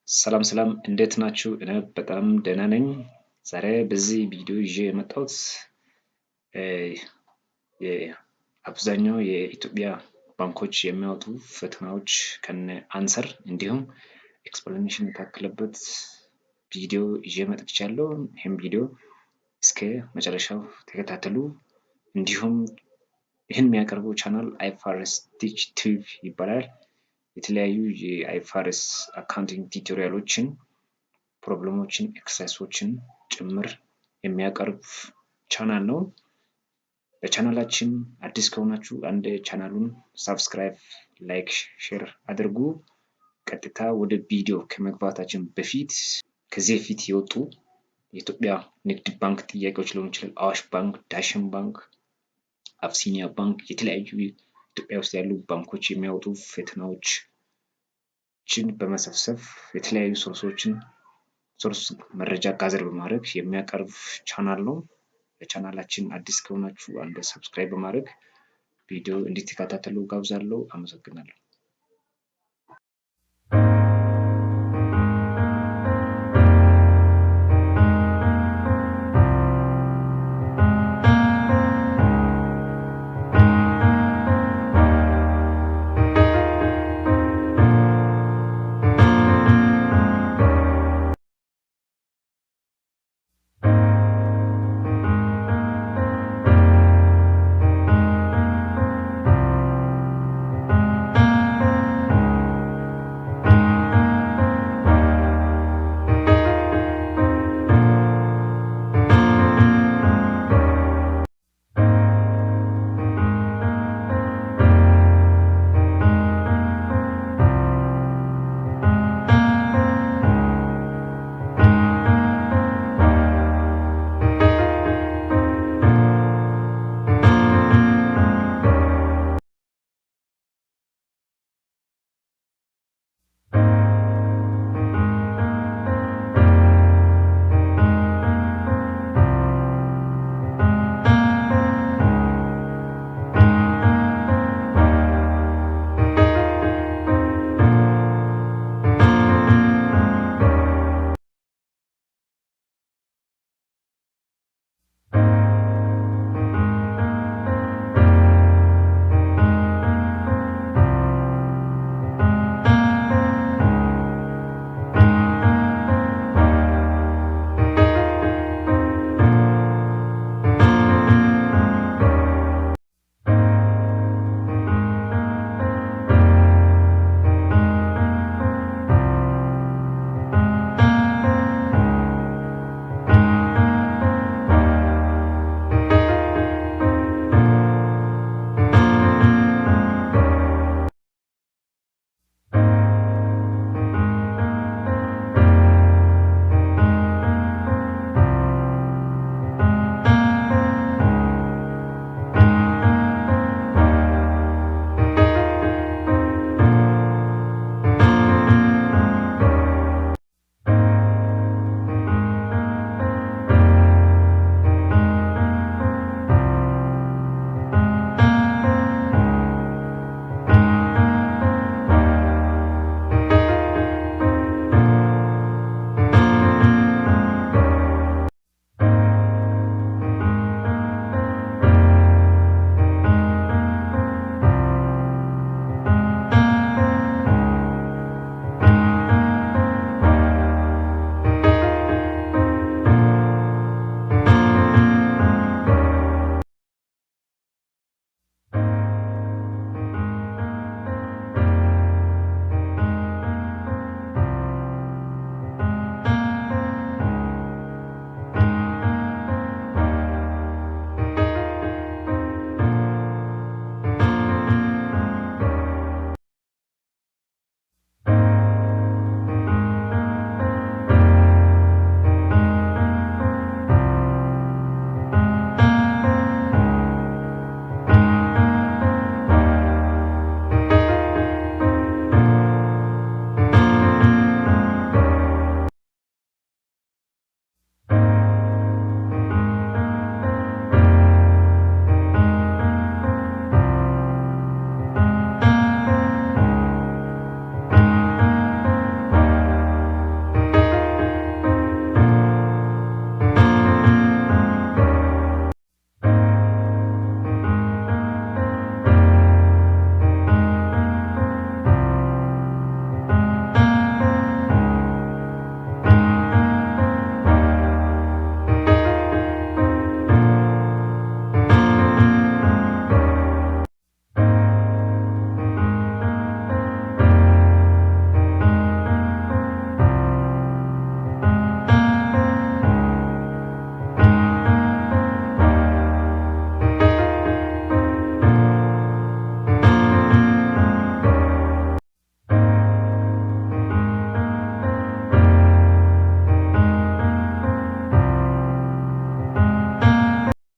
ሰላም እንዴት ናችሁ? እኔ በጣም ደህና ነኝ። ዛሬ በዚህ ቪዲዮ ይዤ የመጣሁት አብዛኛው የኢትዮጵያ ባንኮች የሚያወጡ ፈተናዎች ከነ አንሰር እንዲሁም ኤክስፕላኔሽን የታከለበት ቪዲዮ ይዤ መጥቻለሁ። ይሄን ቪዲዮ እስከ መጨረሻው ተከታተሉ። እንዲሁም ይህን የሚያቀርበው ቻናል IFRS ቲች ቲዩብ ይባላል። የተለያዩ የአይፋርስ አካውንቲንግ ቲዩቶሪያሎችን ፕሮብሌሞችን ኤክሰርሳይሶችን ጭምር የሚያቀርብ ቻናል ነው። ለቻናላችን አዲስ ከሆናችሁ አንድ ቻናሉን ሰብስክራይብ ላይክ ሼር አድርጉ። ቀጥታ ወደ ቪዲዮ ከመግባታችን በፊት ከዚህ በፊት የወጡ የኢትዮጵያ ንግድ ባንክ ጥያቄዎች ሊሆኑ ይችላል። አዋሽ ባንክ፣ ዳሽን ባንክ፣ አብሲኒያ ባንክ የተለያዩ ኢትዮጵያ ውስጥ ያሉ ባንኮች የሚያወጡ ፈተናዎችን በመሰብሰብ የተለያዩ ሶርስ መረጃ ጋዘር በማድረግ የሚያቀርብ ቻናል ነው። ለቻናላችን አዲስ ከሆናችሁ አንድ ሰብስክራይብ በማድረግ ቪዲዮ እንድትከታተሉ ጋብዛለሁ። አመሰግናለሁ።